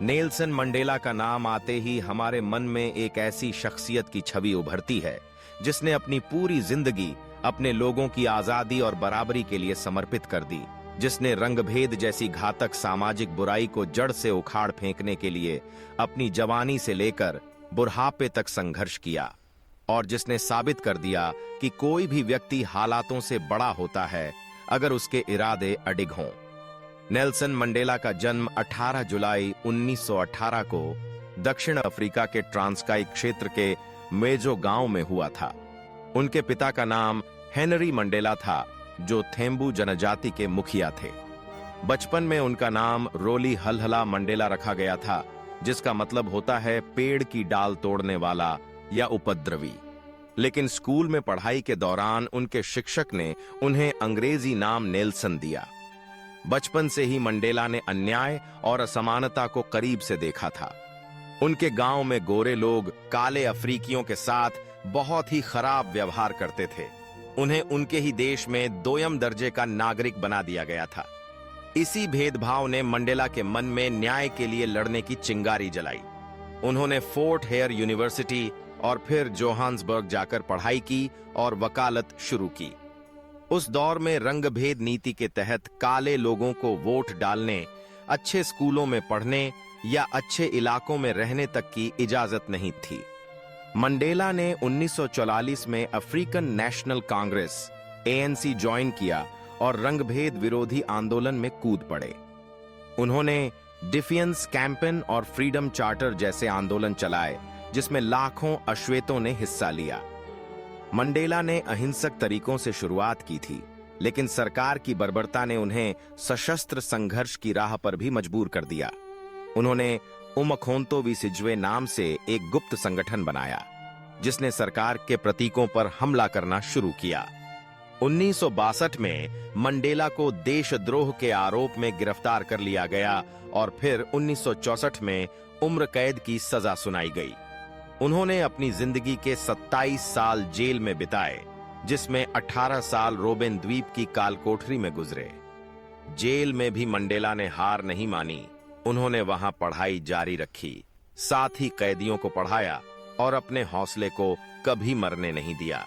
Nelson Mandela का नाम आते ही हमारे मन में एक ऐसी शख्सियत की छवि उभरती है जिसने अपनी पूरी जिंदगी अपने लोगों की आजादी और बराबरी के लिए समर्पित कर दी, जिसने रंगभेद जैसी घातक सामाजिक बुराई को जड़ से उखाड़ फेंकने के लिए अपनी जवानी से लेकर बुढ़ापे तक संघर्ष किया और जिसने साबित कर दिया कि कोई भी व्यक्ति हालातों से बड़ा होता है अगर उसके इरादे अडिग हों। नेल्सन मंडेला का जन्म 18 जुलाई 1918 को दक्षिण अफ्रीका के ट्रांसकाई क्षेत्र के मेजो गांव में हुआ था। उनके पिता का नाम हेनरी मंडेला था, जो थेम्बू जनजाति के मुखिया थे। बचपन में उनका नाम रोली हलहला मंडेला रखा गया था, जिसका मतलब होता है पेड़ की डाल तोड़ने वाला या उपद्रवी। लेकिन स्कूल में पढ़ाई के दौरान उनके शिक्षक ने उन्हें अंग्रेजी नाम नेल्सन दिया। बचपन से ही मंडेला ने अन्याय और असमानता को करीब से देखा था। उनके गांव में गोरे लोग काले अफ्रीकियों के साथ बहुत ही खराब व्यवहार करते थे। उन्हें उनके ही देश में दोयम दर्जे का नागरिक बना दिया गया था। इसी भेदभाव ने मंडेला के मन में न्याय के लिए लड़ने की चिंगारी जलाई। उन्होंने फोर्ट हेयर यूनिवर्सिटी और फिर जोहान्सबर्ग जाकर पढ़ाई की और वकालत शुरू की। उस दौर में रंगभेद नीति के तहत काले लोगों को वोट डालने, अच्छे स्कूलों में पढ़ने या अच्छे इलाकों में रहने तक की इजाजत नहीं थी। मंडेला ने 1944 में African national Congress ANC join किया और रंगभेद विरोधी आंदोलन में कूद पड़े। उन्होंने डिफेंस कैंपेन और फ्रीडम चार्टर जैसे आंदोलन चलाए, जिसमें लाखों अश्वेतों ने हिस्सा लिया। मंडेला ने अहिंसक तरीकों से शुरुआत की थी, लेकिन सरकार की बर्बरता ने उन्हें सशस्त्र संघर्ष की राह पर भी मजबूर कर दिया। उन्होंने उमखोंतो विसिज्वे नाम से एक गुप्त संगठन बनाया, जिसने सरकार के प्रतीकों पर हमला करना शुरू किया। 1962 में मंडेला को देशद्रोह के आरोप में गिरफ्तार कर लिया गया और फिर 1964 में उम्र कैद की सजा सुनाई गई। उन्होंने अपनी जिंदगी के 27 साल जेल में बिताए, जिसमें 18 साल रोबेन द्वीप की कालकोठरी में गुजरे। जेल में भी मंडेला ने हार नहीं मानी। उन्होंने वहां पढ़ाई जारी रखी, साथ ही कैदियों को पढ़ाया और अपने हौसले को कभी मरने नहीं दिया।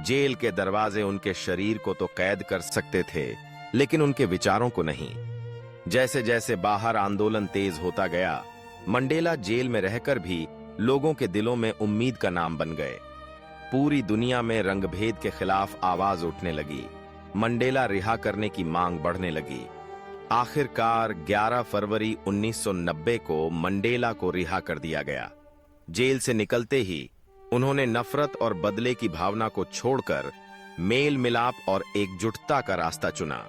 जेल के दरवाजे उनके शरीर को तो कैद कर सकते थे, लेकिन उनके विचारों को नहीं। जैसे जैसे बाहर आंदोलन तेज होता गया, मंडेला जेल में रहकर भी लोगों के दिलों में उम्मीद का नाम बन गए। पूरी दुनिया में रंगभेद के खिलाफ आवाज उठने लगी। मंडेला रिहा करने की मांग बढ़ने लगी। आखिरकार 11 फरवरी 1990 को मंडेला को रिहा कर दिया गया। जेल से निकलते ही उन्होंने नफरत और बदले की भावना को छोड़कर मेल मिलाप और एकजुटता का रास्ता चुना।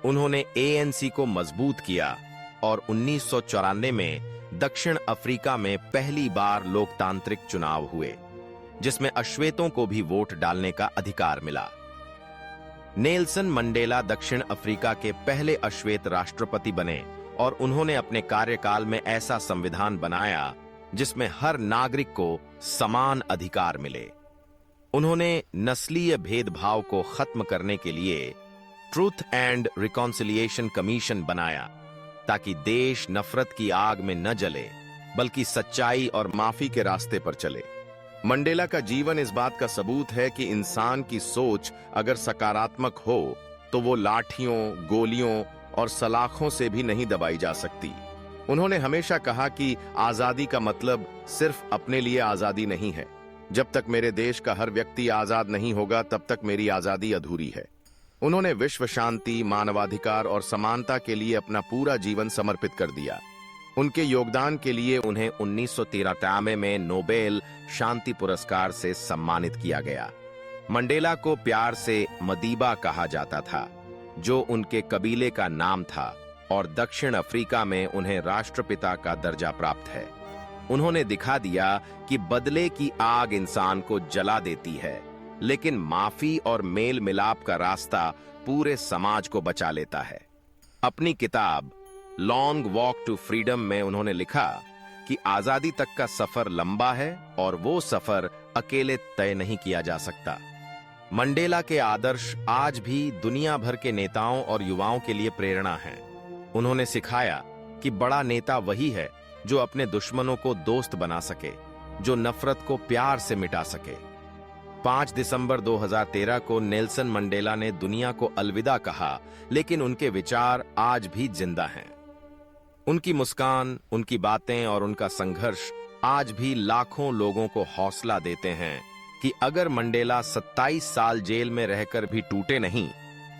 उन्होंने ANC को मजबूत किया और 1994 में दक्षिण अफ्रीका में पहली बार लोकतांत्रिक चुनाव हुए, जिसमें अश्वेतों को भी वोट डालने का अधिकार मिला। नेल्सन मंडेला दक्षिण अफ्रीका के पहले अश्वेत राष्ट्रपति बने और उन्होंने अपने कार्यकाल में ऐसा संविधान बनाया जिसमें हर नागरिक को समान अधिकार मिले। उन्होंने नस्लीय भेदभाव को खत्म करने के लिए ट्रूथ एंड रिकॉन्सिलिएशन कमीशन बनाया, ताकि देश नफरत की आग में न जले, बल्कि सच्चाई और माफी के रास्ते पर चले। मंडेला का जीवन इस बात का सबूत है कि इंसान की सोच अगर सकारात्मक हो तो वो लाठियों, गोलियों और सलाखों से भी नहीं दबाई जा सकती। उन्होंने हमेशा कहा कि आजादी का मतलब सिर्फ अपने लिए आजादी नहीं है। जब तक मेरे देश का हर व्यक्ति आजाद नहीं होगा, तब तक मेरी आजादी अधूरी है। उन्होंने विश्व शांति, मानवाधिकार और समानता के लिए अपना पूरा जीवन समर्पित कर दिया। उनके योगदान के लिए उन्हें 1993 में नोबेल शांति पुरस्कार से सम्मानित किया गया। मंडेला को प्यार से मदीबा कहा जाता था, जो उनके कबीले का नाम था, और दक्षिण अफ्रीका में उन्हें राष्ट्रपिता का दर्जा प्राप्त है। उन्होंने दिखा दिया कि बदले की आग इंसान को जला देती है, लेकिन माफी और मेल मिलाप का रास्ता पूरे समाज को बचा लेता है। अपनी किताब लॉन्ग वॉक टू फ्रीडम में उन्होंने लिखा कि आजादी तक का सफर लंबा है और वो सफर अकेले तय नहीं किया जा सकता। मंडेला के आदर्श आज भी दुनिया भर के नेताओं और युवाओं के लिए प्रेरणा हैं। उन्होंने सिखाया कि बड़ा नेता वही है जो अपने दुश्मनों को दोस्त बना सके, जो नफरत को प्यार से मिटा सके। 5 दिसंबर 2013 को नेल्सन मंडेला ने दुनिया को अलविदा कहा, लेकिन उनके विचार आज भी जिंदा हैं। उनकी मुस्कान, उनकी बातें और उनका संघर्ष आज भी लाखों लोगों को हौसला देते हैं कि अगर मंडेला 27 साल जेल में रहकर भी टूटे नहीं,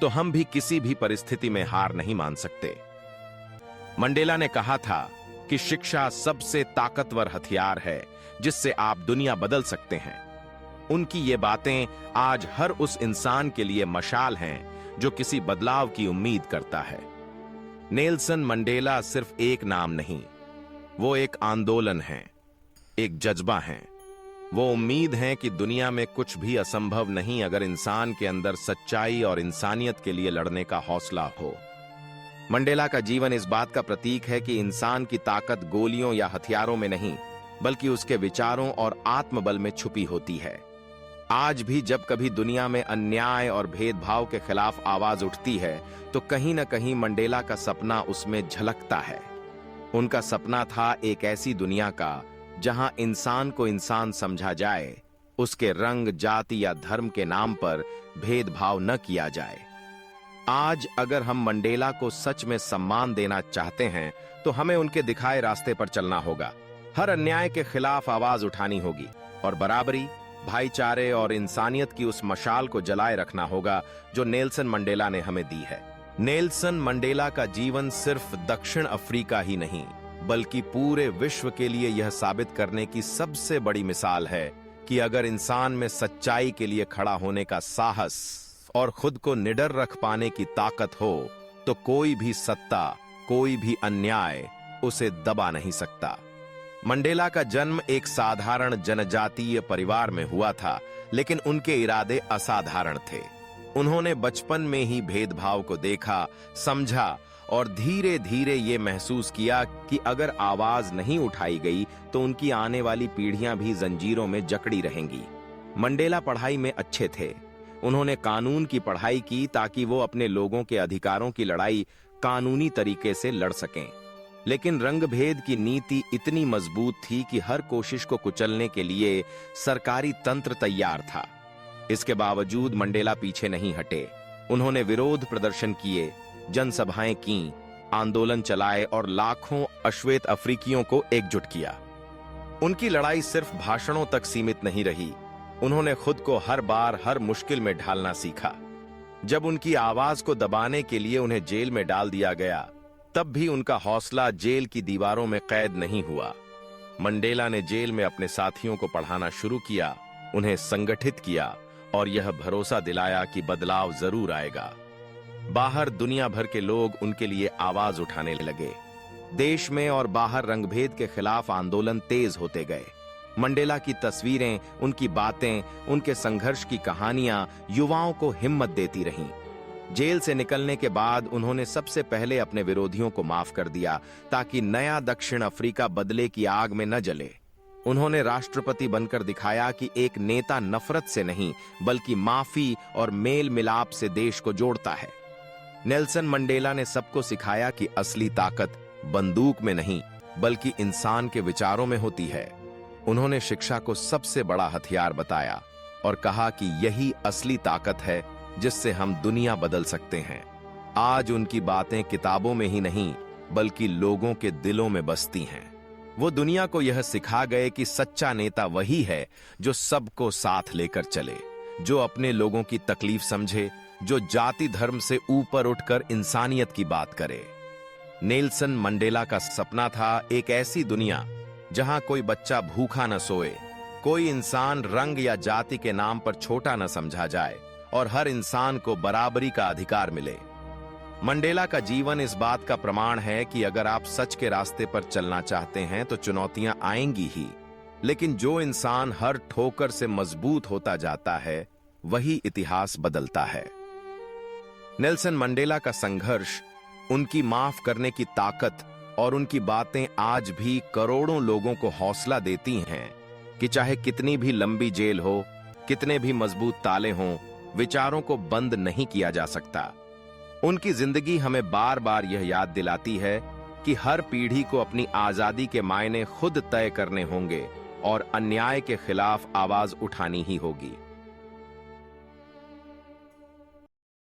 तो हम भी किसी भी परिस्थिति में हार नहीं मान सकते। मंडेला ने कहा था कि शिक्षा सबसे ताकतवर हथियार है जिससे आप दुनिया बदल सकते हैं। उनकी ये बातें आज हर उस इंसान के लिए मशाल हैं जो किसी बदलाव की उम्मीद करता है। नेल्सन मंडेला सिर्फ एक नाम नहीं, वो एक आंदोलन है, एक जज्बा है। वो उम्मीद है कि दुनिया में कुछ भी असंभव नहीं अगर इंसान के अंदर सच्चाई और इंसानियत के लिए लड़ने का हौसला हो। मंडेला का जीवन इस बात का प्रतीक है कि इंसान की ताकत गोलियों या हथियारों में नहीं, बल्कि उसके विचारों और आत्मबल में छुपी होती है। आज भी जब कभी दुनिया में अन्याय और भेदभाव के खिलाफ आवाज उठती है, तो कहीं न कहीं मंडेला का सपना उसमें झलकता है। उनका सपना था एक ऐसी दुनिया का जहां इंसान को इंसान समझा जाए, उसके रंग, जाति या धर्म के नाम पर भेदभाव न किया जाए। आज अगर हम मंडेला को सच में सम्मान देना चाहते हैं, तो हमें उनके दिखाए रास्ते पर चलना होगा। हर अन्याय के खिलाफ आवाज उठानी होगी और बराबरी, भाईचारे और इंसानियत की उस मशाल को जलाए रखना होगा जो नेल्सन मंडेला ने हमें दी है। नेल्सन मंडेला का जीवन सिर्फ दक्षिण अफ्रीका ही नहीं, बल्कि पूरे विश्व के लिए यह साबित करने की सबसे बड़ी मिसाल है कि अगर इंसान में सच्चाई के लिए खड़ा होने का साहस और खुद को निडर रख पाने की ताकत हो, तो कोई भी सत्ता, कोई भी अन्याय उसे दबा नहीं सकता। मंडेला का जन्म एक साधारण जनजातीय परिवार में हुआ था, लेकिन उनके इरादे असाधारण थे। उन्होंने बचपन में ही भेदभाव को देखा, समझा और धीरे धीरे ये महसूस किया कि अगर आवाज नहीं उठाई गई तो उनकी आने वाली पीढ़ियां भी जंजीरों में जकड़ी रहेंगी। मंडेला पढ़ाई में अच्छे थे। उन्होंने कानून की पढ़ाई की ताकि वो अपने लोगों के अधिकारों की लड़ाई कानूनी तरीके से लड़ सकें। लेकिन रंगभेद की नीति इतनी मजबूत थी कि हर कोशिश को कुचलने के लिए सरकारी तंत्र तैयार था। इसके बावजूद मंडेला पीछे नहीं हटे। उन्होंने विरोध प्रदर्शन किए, जनसभाएं की, आंदोलन चलाए और लाखों अश्वेत अफ्रीकियों को एकजुट किया। उनकी लड़ाई सिर्फ भाषणों तक सीमित नहीं रही। उन्होंने खुद को हर बार हर मुश्किल में ढालना सीखा। जब उनकी आवाज को दबाने के लिए उन्हें जेल में डाल दिया गया, तब भी उनका हौसला जेल की दीवारों में कैद नहीं हुआ। मंडेला ने जेल में अपने साथियों को पढ़ाना शुरू किया, उन्हें संगठित किया और यह भरोसा दिलाया कि बदलाव जरूर आएगा। बाहर दुनिया भर के लोग उनके लिए आवाज उठाने लगे। देश में और बाहर रंगभेद के खिलाफ आंदोलन तेज होते गए। मंडेला की तस्वीरें, उनकी बातें, उनके संघर्ष की कहानियां युवाओं को हिम्मत देती रहीं। जेल से निकलने के बाद उन्होंने सबसे पहले अपने विरोधियों को माफ कर दिया ताकि नया दक्षिण अफ्रीका बदले की आग में न जले। उन्होंने राष्ट्रपति बनकर दिखाया कि एक नेता नफरत से नहीं, बल्कि माफी और मेल मिलाप से देश को जोड़ता है। नेल्सन मंडेला ने सबको सिखाया कि असली ताकत बंदूक में नहीं, बल्कि इंसान के विचारों में होती है। उन्होंने शिक्षा को सबसे बड़ा हथियार बताया और कहा कि यही असली ताकत है जिससे हम दुनिया बदल सकते हैं। आज उनकी बातें किताबों में ही नहीं, बल्कि लोगों के दिलों में बसती हैं। वो दुनिया को यह सिखा गए कि सच्चा नेता वही है जो सबको साथ लेकर चले, जो अपने लोगों की तकलीफ समझे, जो जाति धर्म से ऊपर उठकर इंसानियत की बात करे। नेल्सन मंडेला का सपना था एक ऐसी दुनिया जहां कोई बच्चा भूखा न सोए, कोई इंसान रंग या जाति के नाम पर छोटा न समझा जाए और हर इंसान को बराबरी का अधिकार मिले। मंडेला का जीवन इस बात का प्रमाण है कि अगर आप सच के रास्ते पर चलना चाहते हैं तो चुनौतियां आएंगी ही, लेकिन जो इंसान हर ठोकर से मजबूत होता जाता है वही इतिहास बदलता है। नेल्सन मंडेला का संघर्ष, उनकी माफ करने की ताकत और उनकी बातें आज भी करोड़ों लोगों को हौसला देती हैं कि चाहे कितनी भी लंबी जेल हो, कितने भी मजबूत ताले हों, विचारों को बंद नहीं किया जा सकता। उनकी जिंदगी हमें बार बार यह याद दिलाती है कि हर पीढ़ी को अपनी आजादी के मायने खुद तय करने होंगे और अन्याय के खिलाफ आवाज उठानी ही होगी।